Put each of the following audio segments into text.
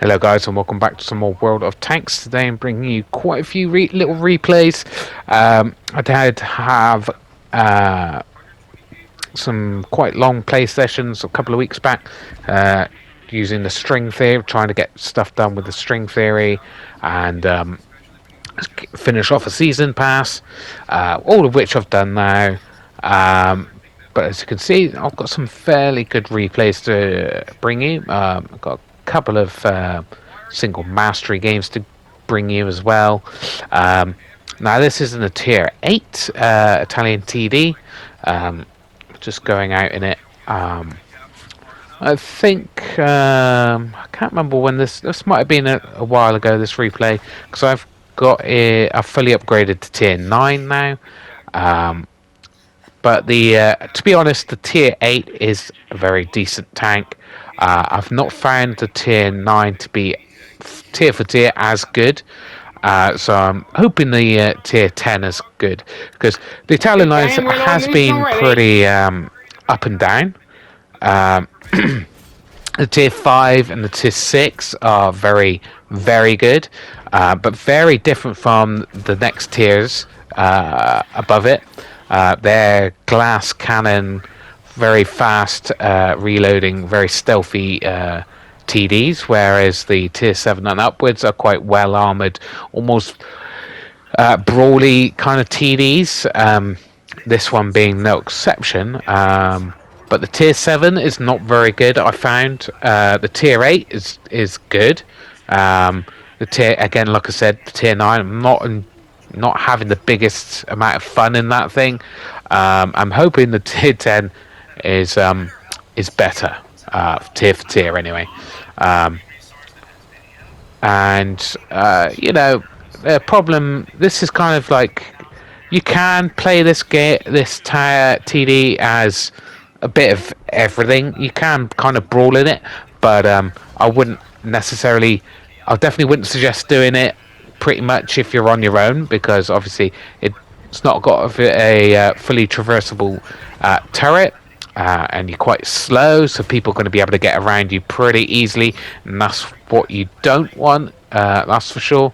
Hello guys and welcome back to some more World of Tanks. Today I'm bringing you quite a few little replays. I did have some quite long play sessions a couple of weeks back using the string theory, trying to get stuff done with the string theory and finish off a season pass, all of which I've done now. But as you can see, I've got some fairly good replays to bring you. I've got a couple of single mastery games to bring you as well. Now this isn't a tier 8 Italian TD. Just going out in it. I think I can't remember when this might have been a while ago. This replay, because I've fully upgraded to tier 9 now. But to be honest, the tier 8 is a very decent tank. I've not found the tier 9 to be tier for tier as good. So I'm hoping the tier 10 is good, because the Italian lines has been pretty up and down. The tier 5 and the tier 6 are very, very good, but very different from the next tiers above it. They're glass cannon, very fast reloading, very stealthy TDs, whereas the tier 7 and upwards are quite well armored, almost brawly kind of TDs. This one being no exception. But the tier 7 is not very good, I found. The tier 8 is good. The tier, again, like I said, the tier 9, I'm not having the biggest amount of fun in that thing. I'm hoping the tier 10 is better, tier for tier anyway. The problem, this is kind of like, you can play this TD as a bit of everything. You can kind of brawl in it, but I definitely wouldn't suggest doing it pretty much if you're on your own, because obviously it's not got a fully traversable turret, and you're quite slow, so people are going to be able to get around you pretty easily, and that's what you don't want, that's for sure.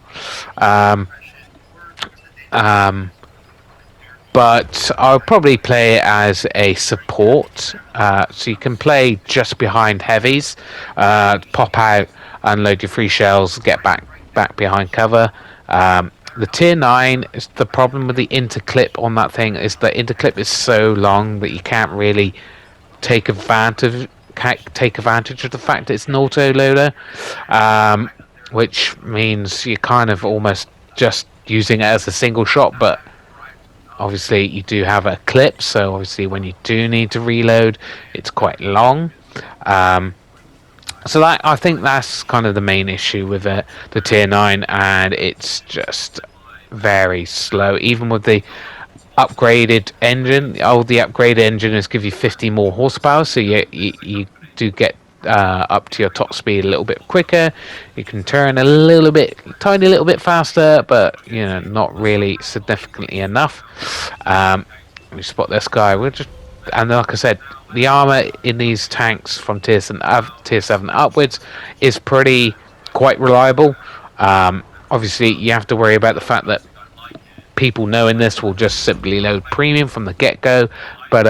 But I'll probably play it as a support, so you can play just behind heavies, pop out, unload your free shells, get back behind cover. The tier 9 is the problem with the interclip on that thing, is the interclip is so long that you can't really take advantage of the fact that it's an auto loader, which means you're kind of almost just using it as a single shot, but obviously you do have a clip, so obviously when you do need to reload, it's quite long. So I think that's kind of the main issue with the tier 9, and it's just very slow. Even with the upgraded engine, the upgraded engine is give you 50 more horsepower, so you do get up to your top speed a little bit quicker. You can turn tiny little bit faster, but not really significantly enough. Let me spot this guy. And like I said, the armor in these tanks from tier 7 upwards is quite reliable. Obviously, you have to worry about the fact that people knowing this will just simply load premium from the get-go, but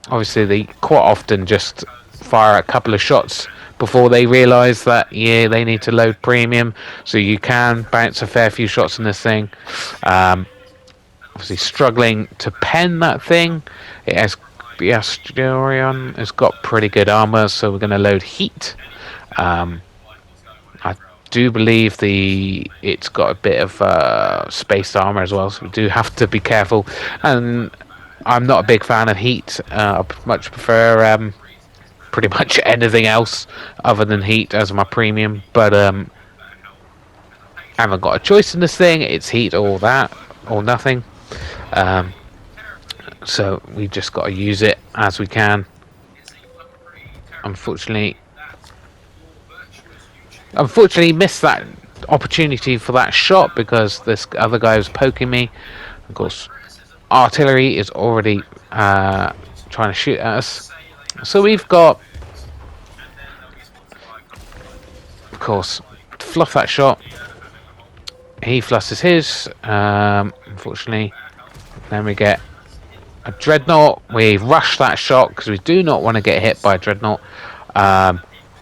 obviously they quite often just fire a couple of shots before they realise that they need to load premium, so you can bounce a fair few shots in this thing. Obviously struggling to pen that thing. It has Biastrion has got pretty good armor, so we're going to load heat. I do believe it's got a bit of spaced armor as well, so we do have to be careful. And I'm not a big fan of heat. I much prefer pretty much anything else other than heat as my premium, but I haven't got a choice in this thing. It's heat or that or nothing. So we just got to use it as we can. Unfortunately missed that opportunity for that shot because this other guy was poking me. Of course, artillery is already trying to shoot at us. So we've got, of course, fluff that shot. He flusses his. Unfortunately, then we get a dreadnought. We rush that shot because we do not want to get hit by a dreadnought.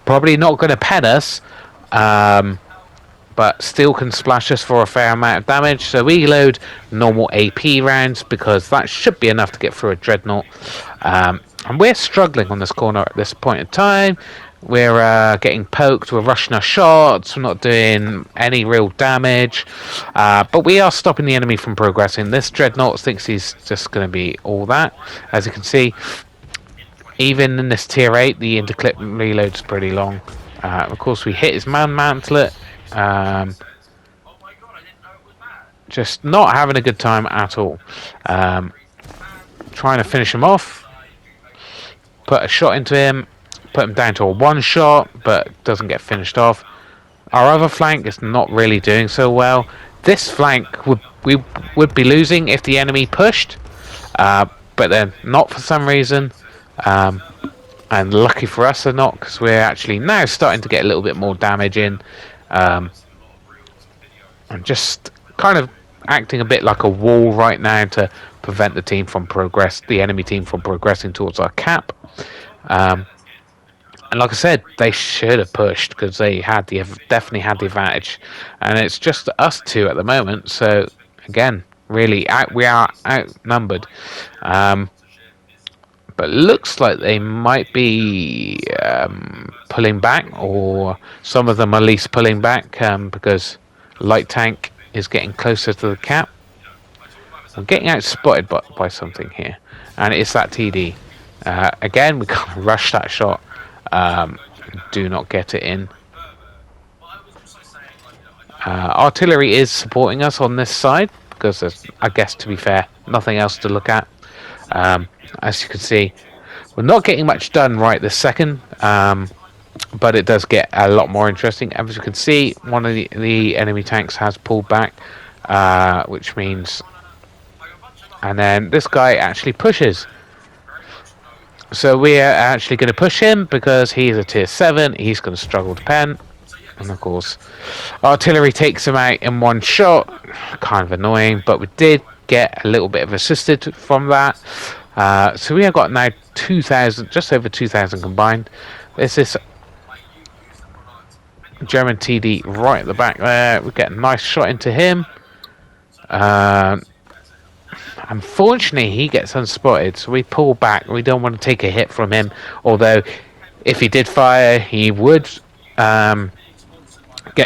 Probably not going to pen us, but still can splash us for a fair amount of damage. So we load normal AP rounds because that should be enough to get through a dreadnought. And we're struggling on this corner at this point in time. We're getting poked, we're rushing our shots, we're not doing any real damage. But we are stopping the enemy from progressing. This dreadnought thinks he's just going to be all that. As you can see, even in this tier 8, the interclip reload's pretty long. Of course, we hit his mantlet. Just not having a good time at all. Trying to finish him off. Put a shot into him. Put him down to a one shot, but doesn't get finished off. Our other flank is not really doing so well. This flank we would be losing if the enemy pushed, but then not for some reason. And lucky for us they're not, because we're actually now starting to get a little bit more damage in. And just kind of acting a bit like a wall right now to prevent the enemy team from progressing towards our cap. And like I said, they should have pushed because they definitely had the advantage, and it's just us two at the moment. So again, really, we are outnumbered. But looks like they might be pulling back, or some of them are at least pulling back because light tank is getting closer to the cap. We're getting outspotted by something here, and it's that TD. Again, we can't rush that shot. Do not get it in. Artillery is supporting us on this side because there's, I guess, to be fair, nothing else to look at. As you can see, we're not getting much done right this second, but it does get a lot more interesting. As you can see, one of the enemy tanks has pulled back, which means, and then this guy actually pushes. So we are actually going to push him because he's a tier 7. He's going to struggle to pen. And of course, artillery takes him out in one shot. Kind of annoying, but we did get a little bit of assisted from that. So we have got now 2,000, just over 2,000 combined. There's this German TD right at the back there. We get a nice shot into him. Unfortunately, he gets unspotted, so we pull back. We don't want to take a hit from him, although if he did fire, he would get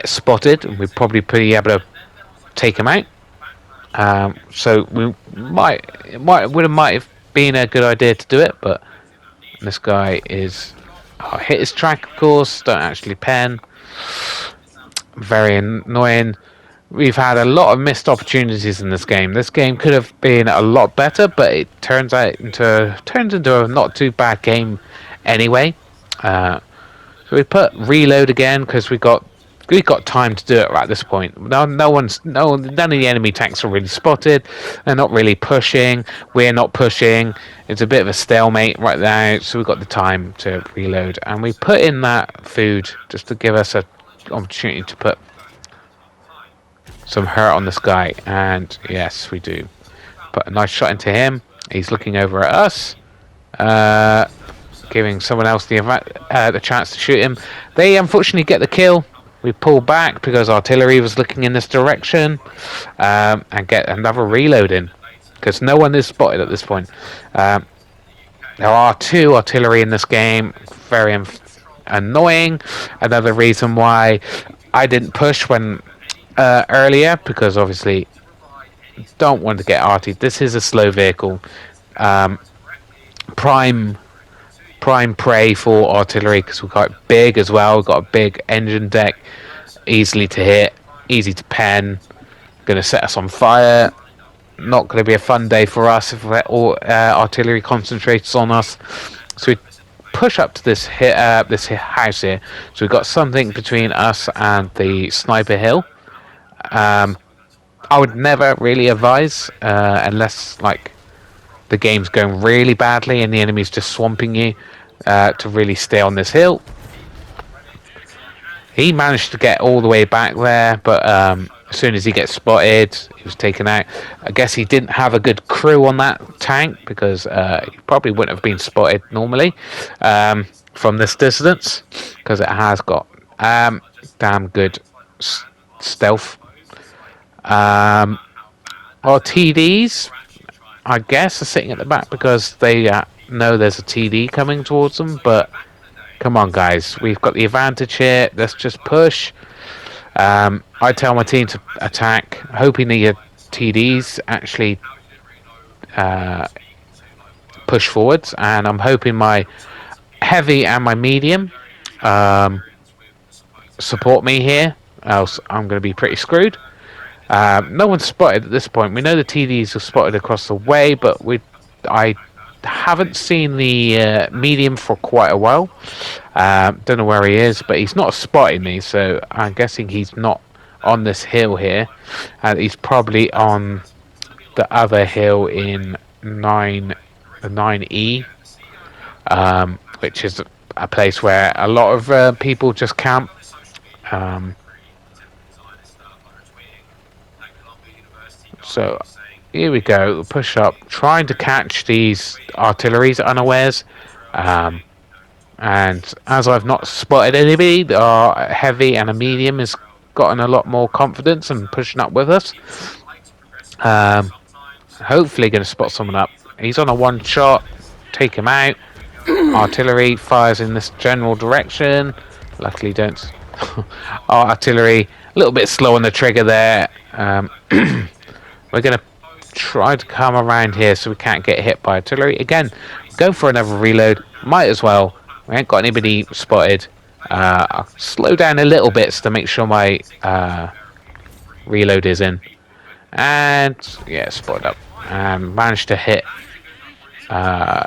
spotted, and we'd probably be able to take him out. So we might have been a good idea to do it, but this guy is hit his track, of course. Don't actually pen. Very annoying. We've had a lot of missed opportunities in this game. This game could have been a lot better, but it turns into a not too bad game anyway. So we put reload again because we got time to do it right at this point. None of the enemy tanks are really spotted. They're not really pushing. We're not pushing. It's a bit of a stalemate right now. So we've got the time to reload, and we put in that food just to give us an opportunity to put some hurt on this guy, and yes, we do. Put a nice shot into him. He's looking over at us, giving someone else the chance to shoot him. They unfortunately get the kill. We pull back because artillery was looking in this direction, and get another reload in because no one is spotted at this point. There are 2 artillery in this game. Very annoying. Another reason why I didn't push when earlier, because obviously don't want to get artied. This is a slow vehicle. Prime prey for artillery because we're quite big as well. We've got a big engine deck, easily to hit, easy to pen. Going to set us on fire. Not going to be a fun day for us if all artillery concentrates on us. So we push up to this house here. So we've got something between us and the sniper hill. I would never really advise unless like the game's going really badly and the enemy's just swamping you to really stay on this hill. He managed to get all the way back there, but as soon as he gets spotted, he was taken out. I guess he didn't have a good crew on that tank because he probably wouldn't have been spotted normally from this distance because it has got damn good stealth. Our TDs, I guess, are sitting at the back because they know there's a TD coming towards them, but come on, guys. We've got the advantage here. Let's just push. I tell my team to attack, hoping the TDs actually push forwards, and I'm hoping my heavy and my medium support me here, else I'm going to be pretty screwed. No one's spotted at this point. We know the TDs are spotted across the way, but I haven't seen the medium for quite a while. Don't know where he is, but he's not spotting me, so I'm guessing he's not on this hill here. And he's probably on the other hill in 9E, which is a place where a lot of people just camp. So here we go, push up, trying to catch these artilleries unawares. And as I've not spotted anybody, our heavy and a medium has gotten a lot more confidence and pushing up with us. Hopefully going to spot someone up. He's on a one shot, take him out. Artillery fires in this general direction. Luckily don't. Our artillery, a little bit slow on the trigger there. We're going to try to come around here so we can't get hit by artillery. Again, go for another reload. Might as well. We ain't got anybody spotted. I'll slow down a little bit to make sure my reload is in. And yeah, spotted up. And managed to hit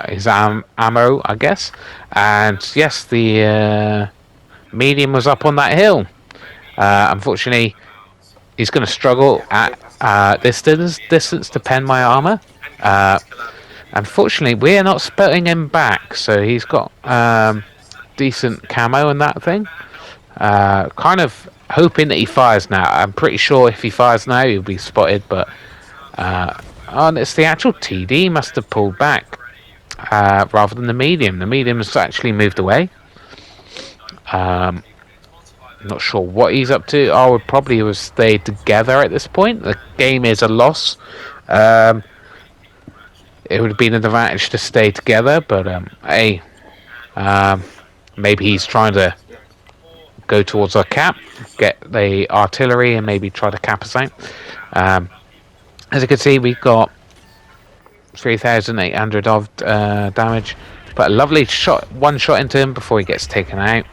his ammo, I guess. And yes, the medium was up on that hill. Unfortunately, he's going to struggle at this distance to pen my armor. Unfortunately, we're not spotting him back, so he's got decent camo and that thing. Kind of hoping that he fires now. I'm pretty sure if he fires now, he'll be spotted, but and it's the actual TD must have pulled back rather than the medium. The medium has actually moved away. Not sure what he's up to. I would probably have stayed together at this point. The game is a loss. It would have been an advantage to stay together, but hey, maybe he's trying to go towards our cap, get the artillery, and maybe try to cap us out. As you can see, we've got 3,800 of damage. But a lovely shot, one shot into him before he gets taken out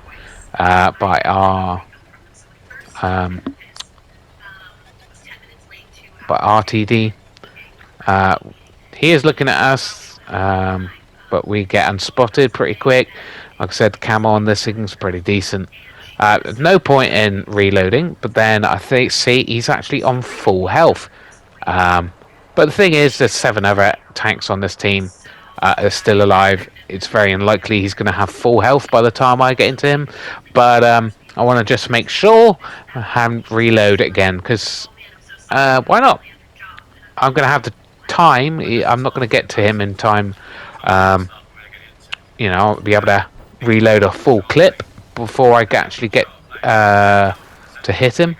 by our RTD. He is looking at us, but we get unspotted pretty quick. Like I said, camo on this thing's pretty decent. No point in reloading, but then I think, see, he's actually on full health. But the thing is, there's 7 other tanks on this team are still alive. It's very unlikely he's going to have full health by the time I get into him. But I want to just make sure and reload again, because why not? I'm going to have the time. I'm not going to get to him in time. You know, I'll be able to reload a full clip before I actually get to hit him.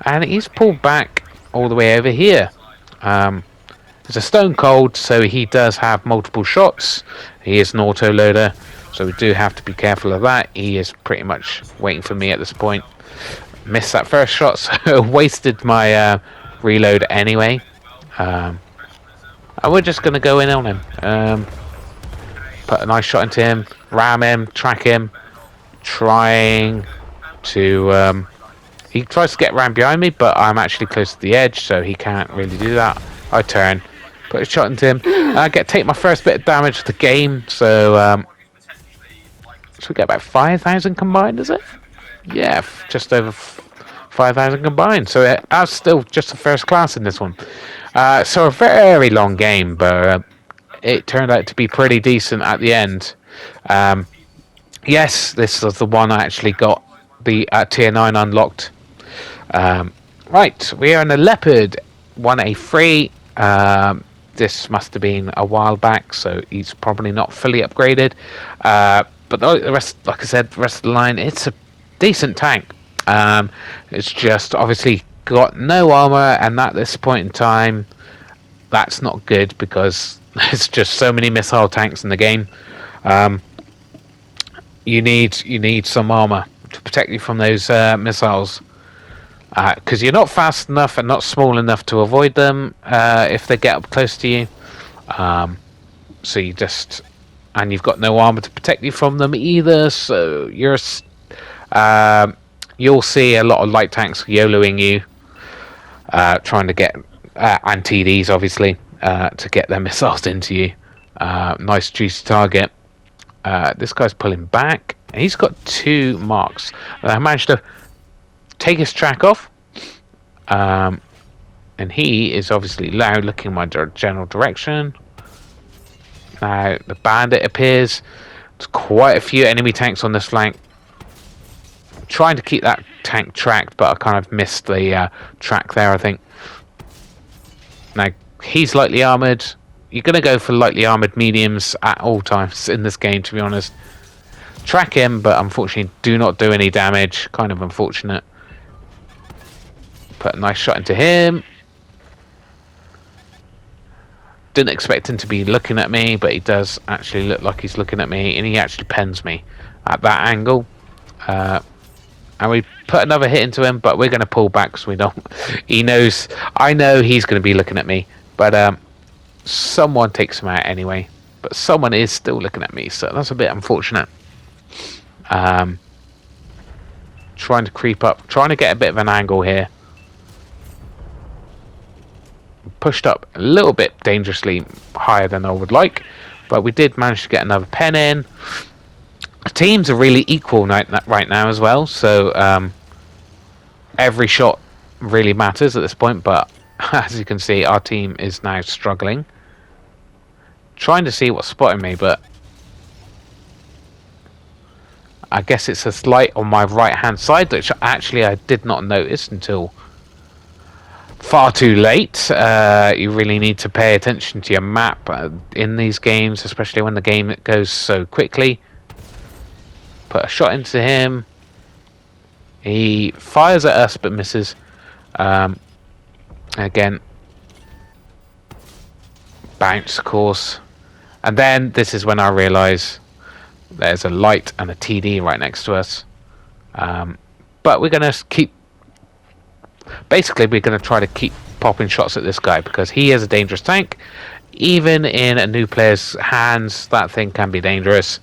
And he's pulled back all the way over here. It's a stone cold, so he does have multiple shots. He is an auto loader, so we do have to be careful of that. He is pretty much waiting for me at this point. Missed that first shot, so wasted my reload anyway. And we're just going to go in on him. Put a nice shot into him, ram him, track him, trying to... he tries to get around behind me, but I'm actually close to the edge, so he can't really do that. I turn, put a shot into him. I take my first bit of damage of the game, so we get about 5,000 combined, is it? Yeah, just over 5,000 combined. So that's still just the first class in this one. So a very long game, but it turned out to be pretty decent at the end. Yes, this was the one I actually got the tier 9 unlocked. Right, we are in a Leopard 1A3. This must have been a while back, so he's probably not fully upgraded. But the rest, like I said, the rest of the line, it's a decent tank. It's just obviously got no armor, and at this point in time, that's not good because there's just so many missile tanks in the game. You need some armor to protect you from those missiles. Because you're not fast enough and not small enough to avoid them if they get up close to you. So you just... And you've got no armor to protect you from them either, so you'll see a lot of light tanks YOLOing you, trying to get... and TDs, obviously, to get their missiles into you. Nice juicy target. This guy's pulling back, and he's got 2 marks. And I managed to take his track off, and he is obviously loud looking in my general direction. Now the bandit appears. There's quite a few enemy tanks on this flank. I'm trying to keep that tank tracked, but I kind of missed the track there, I think. Now he's lightly armoured. You're going to go for lightly armoured mediums at all times in this game, to be honest. Track him, but unfortunately do not do any damage. Kind of unfortunate. Put a nice shot into him. Didn't expect him to be looking at me, but he does actually look like he's looking at me, and he actually pens me at that angle. And we put another hit into him, but we're going to pull back because we don't... He knows... I know he's going to be looking at me, but someone takes him out anyway. But someone is still looking at me, so that's a bit unfortunate. Trying to creep up, trying to get a bit of an angle here. Pushed up a little bit dangerously higher than I would like, but we did manage to get another pen in. The teams are really equal right now as well, so every shot really matters at this point, but as you can see, our team is now struggling. Trying to see what's spotting me, but I guess it's a slight on my right hand side, which actually I did not notice until far too late. You really need to pay attention to your map in these games, especially when the game goes so quickly. Put a shot into him. He fires at us but misses. Again, bounce, of course. And then this is when I realise there's a light and a TD right next to us. But we're going to keep... Basically, we're going to try to keep popping shots at this guy because he is a dangerous tank. Even in a new player's hands, that thing can be dangerous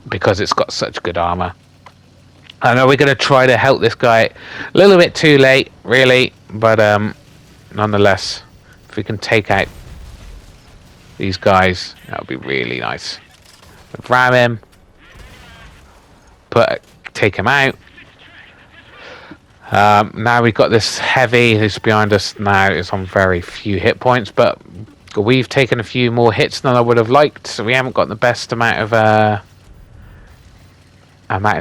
because it's got such good armor. I know we're going to try to help this guy a little bit too late, really, but nonetheless, if we can take out these guys, that would be really nice. Ram him, take him out. Now we've got this heavy who's behind us now. Is on very few hit points, but we've taken a few more hits than I would have liked, so we haven't got the best amount of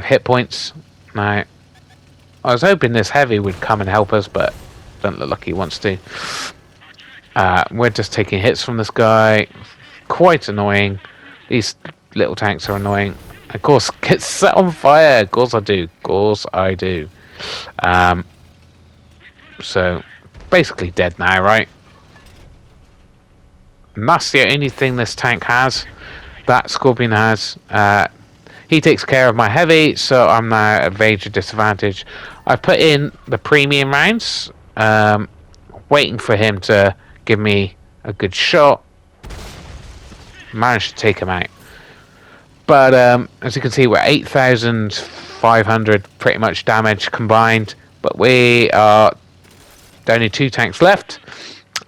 hit points. Now, I was hoping this heavy would come and help us, but doesn't look like he wants to. We're just taking hits from this guy. Quite annoying. These little tanks are annoying. Of course, get set on fire. Of course I do. Of course I do. So basically dead now, right? And that's the only thing this tank has, that Scorpion has. He takes care of my heavy, so I'm now at a major disadvantage. I put in the premium rounds, waiting for him to give me a good shot. Managed to take him out. But as you can see, we're 8,500 pretty much damage combined. But we are only 2 tanks left,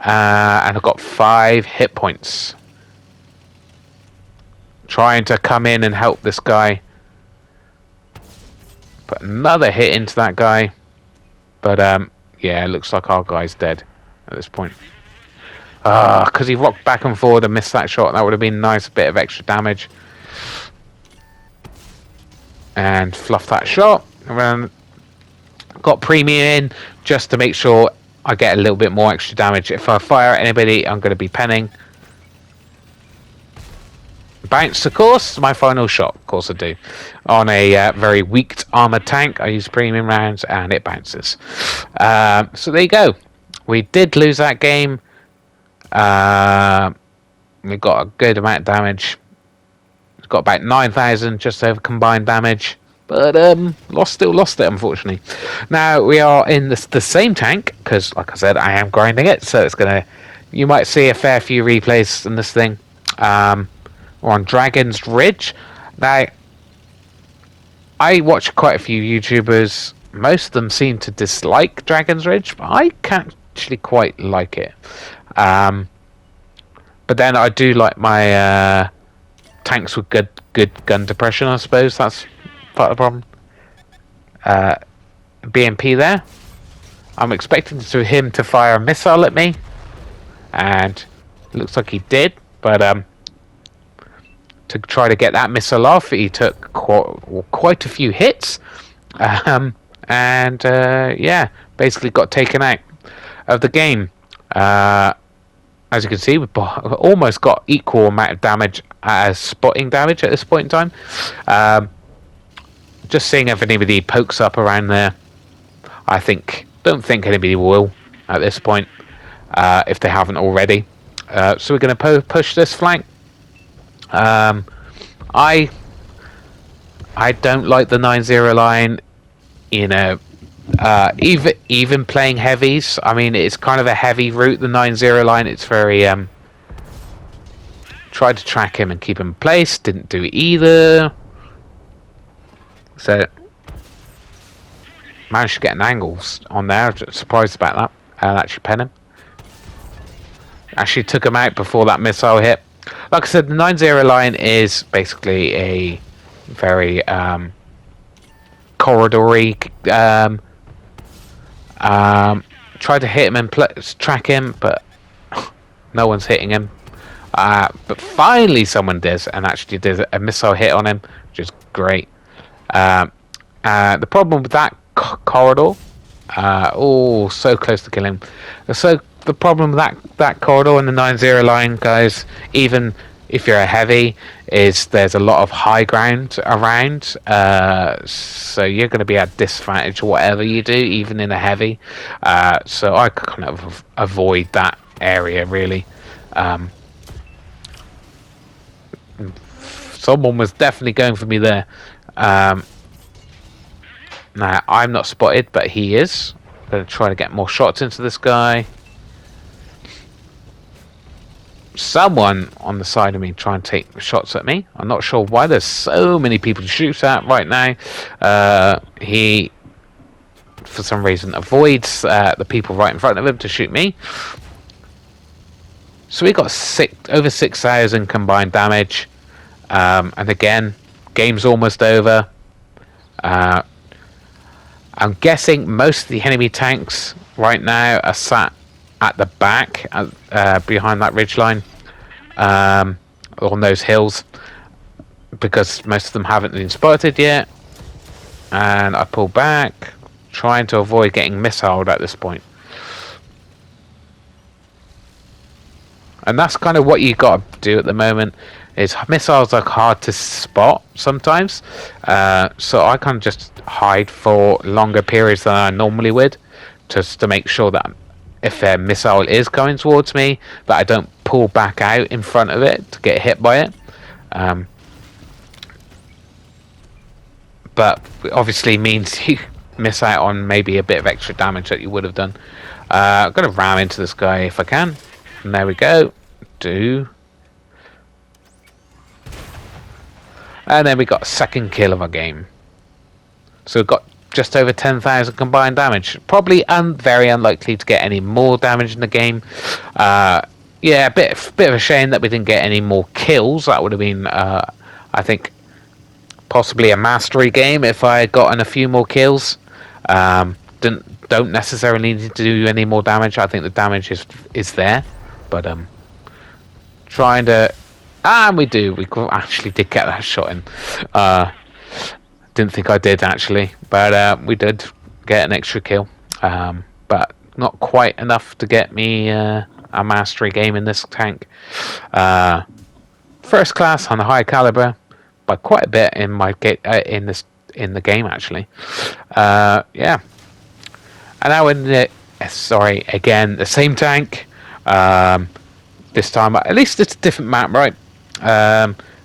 and I've got 5 hit points. Trying to come in and help this guy. Put another hit into that guy. But yeah, it looks like our guy's dead at this point. Because he rocked back and forward and missed that shot. That would have been a nice bit of extra damage. and fluff that shot. And then got premium in just to make sure I get a little bit more extra damage. If I fire at anybody, I'm going to be penning. Bounce, of course. My final shot, of course I do. On a very weak armored tank, I use premium rounds and it bounces. So there you go. We did lose that game. We got a good amount of damage. We've got about 9,000 just over combined damage. But still lost it, unfortunately. Now we are in the same tank because, like I said, I am grinding it, so it's gonna. You might see a fair few replays in this thing. We're on Dragon's Ridge. Now, I watch quite a few YouTubers. Most of them seem to dislike Dragon's Ridge, but I can't actually quite like it. But then I do like my tanks with good gun depression. I suppose that's part of the problem. BMP there. I'm expecting him to fire a missile at me, and it looks like he did. But to try to get that missile off, he took quite a few hits, and yeah, basically got taken out of the game. As you can see, we've almost got equal amount of damage as spotting damage at this point in time. Just seeing if anybody pokes up around there. Don't think anybody will at this point, if they haven't already. So we're going to push this flank. I don't like the 9-0 line. You know, even playing heavies. I mean, it's kind of a heavy route. The 9-0 line. It's very tried to track him and keep him in place. Didn't do it either. So managed to get an angle on there. Just surprised about that. And actually pen him. Actually took him out before that missile hit. Like I said, the 9-0 line is basically a very corridory. Tried to hit him and track him, but no one's hitting him. But finally someone does, and actually did a missile hit on him, which is great. The problem with that corridor, so close to killing him. So the problem with that corridor in the 9-0 line, guys, even if you're a heavy, is there's a lot of high ground around, so you're going to be at disadvantage whatever you do, even in a heavy. So I kind of avoid that area, really. Someone was definitely going for me there. Now, I'm not spotted, but he is. I'm going to try to get more shots into this guy. Someone on the side of me trying to take shots at me. I'm not sure why there's so many people to shoot at right now. He, for some reason, avoids the people right in front of him to shoot me. So we got over 6,000 combined damage. And again, game's almost over. I'm guessing most of the enemy tanks right now are sat at the back, behind that ridgeline, on those hills, because most of them haven't been spotted yet. And I pull back, trying to avoid getting missiled at this point. And that's kind of what you got to do at the moment. Is missiles are hard to spot sometimes, so I kind of just hide for longer periods than I normally would, just to make sure that if a missile is coming towards me, that I don't pull back out in front of it to get hit by it. But it obviously means you miss out on maybe a bit of extra damage that you would have done. I'm going to ram into this guy if I can. And there we go. And then we got a second kill of our game. So we've got just over 10,000 combined damage. Probably very unlikely to get any more damage in the game. Yeah, a bit of a shame that we didn't get any more kills. That would have been, I think, possibly a mastery game if I had gotten a few more kills. Don't necessarily need to do any more damage. I think the damage is there, but trying to. And we actually did get that shot in. Didn't think I did actually, but we did get an extra kill, but not quite enough to get me a mastery game in this tank. First class on a high caliber by quite a bit in my in the game actually. Yeah, and now in the sorry again the same tank. This time at least it's a different map, right?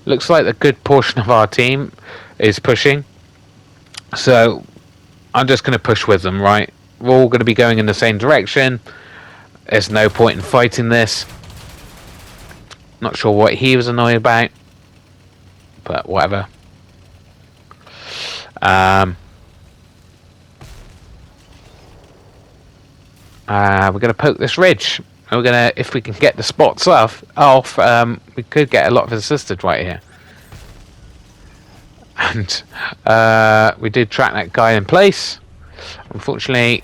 Looks like a good portion of our team is pushing, so I'm just going to push with them, right? We're all going to be going in the same direction. There's no point in fighting this. Not sure what he was annoyed about, but whatever. We're going to poke this ridge. We're going to, if we can get the spots off, we could get a lot of assisted right here. And we did track that guy in place. Unfortunately,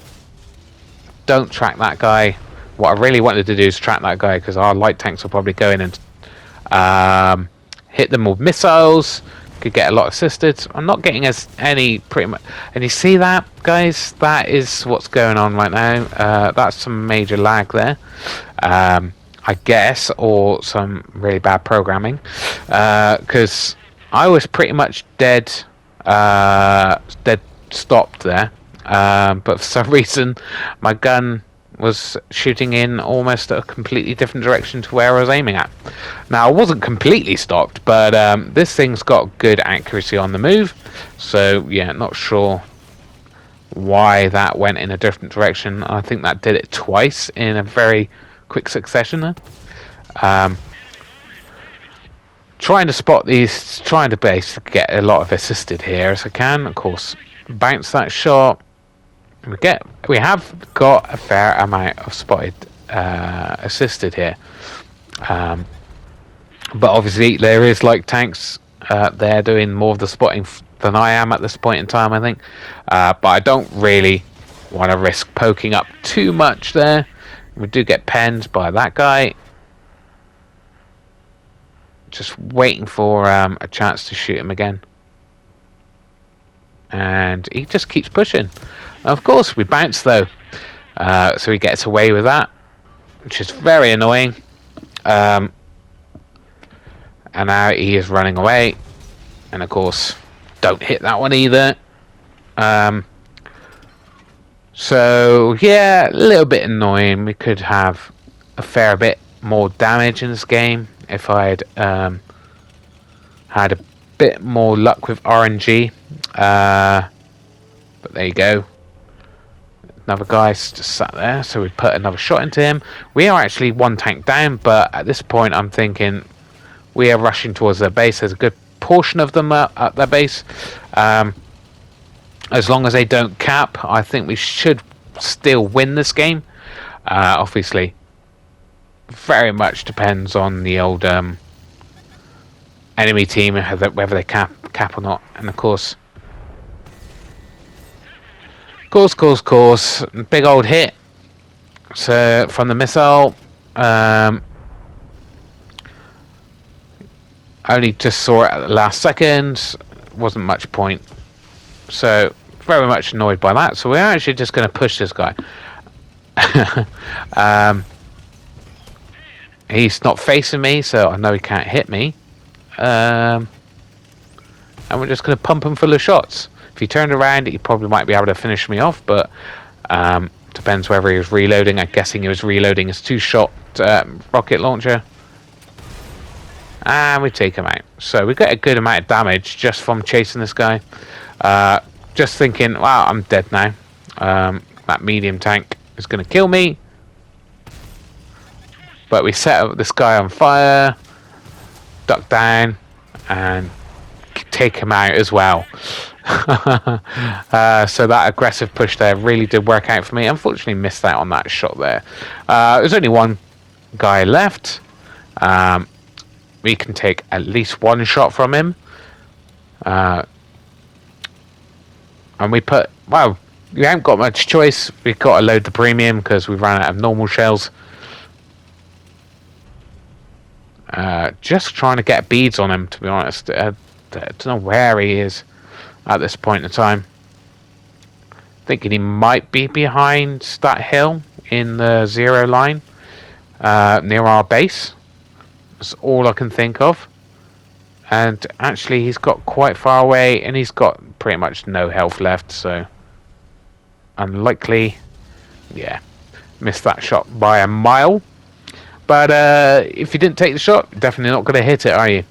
don't track that guy. What I really wanted to do is track that guy, because our light tanks will probably go in and hit them with missiles. Could get a lot assisted. I'm not getting any pretty much. And you see that, guys? That is what's going on right now. That's some major lag there, I guess, or some really bad programming. Because I was pretty much dead stopped there. But for some reason, my gun was shooting in almost a completely different direction to where I was aiming at. Now, I wasn't completely stopped, but this thing's got good accuracy on the move. So, yeah, not sure why that went in a different direction. I think that did it twice in a very quick succession there. Trying to spot these, trying to basically get a lot of assisted here as I can. Of course, bounce that shot. We have got a fair amount of spotted assisted here, but obviously there is like tanks they're doing more of the spotting than I am at this point in time, I think, but I don't really want to risk poking up too much there. We do get penned by that guy, just waiting for a chance to shoot him again, and he just keeps pushing. Of course, we bounce though, so he gets away with that, which is very annoying. And now he is running away, and of course, don't hit that one either. So yeah, a little bit annoying. We could have a fair bit more damage in this game if I'd had a bit more luck with RNG. But there you go. Another guy's just sat there, so we put another shot into him. We are actually one tank down, but at this point I'm thinking we are rushing towards their base. There's a good portion of them at their base. As long as they don't cap, I think we should still win this game. Obviously, very much depends on the old enemy team, whether they cap or not. And of course, big old hit. So from the missile, only just saw it at the last second. Wasn't much point. So very much annoyed by that. So we're actually just going to push this guy. He's not facing me, so I know he can't hit me. And we're just going to pump him full of shots. If he turned around, he probably might be able to finish me off, but depends whether he was reloading. I'm guessing he was reloading his 2-shot rocket launcher. And we take him out. So we get a good amount of damage just from chasing this guy. Just thinking, wow, I'm dead now. That medium tank is going to kill me. But we set up this guy on fire, duck down, and take him out as well. So that aggressive push there really did work out for me. Unfortunately missed out on that shot there. There's only one guy left. We can take at least one shot from him. And we put, well, we haven't got much choice. We've got to load the premium because we ran out of normal shells. Just trying to get beads on him, to be honest. I don't know where he is. at this point in time. Thinking he might be behind that hill in the 0 line near our base. That's all I can think of. And actually he's got quite far away and he's got pretty much no health left, so unlikely. Yeah, missed that shot by a mile. But if you didn't take the shot, definitely not going to hit it, are you?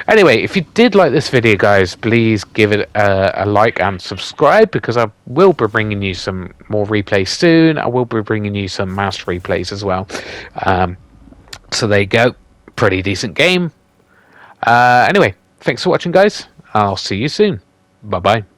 Anyway, if you did like this video, guys, please give it a like and subscribe, because I will be bringing you some more replays soon. I will be bringing you some master replays as well. So there you go. Pretty decent game. Anyway, thanks for watching, guys. I'll see you soon. Bye-bye.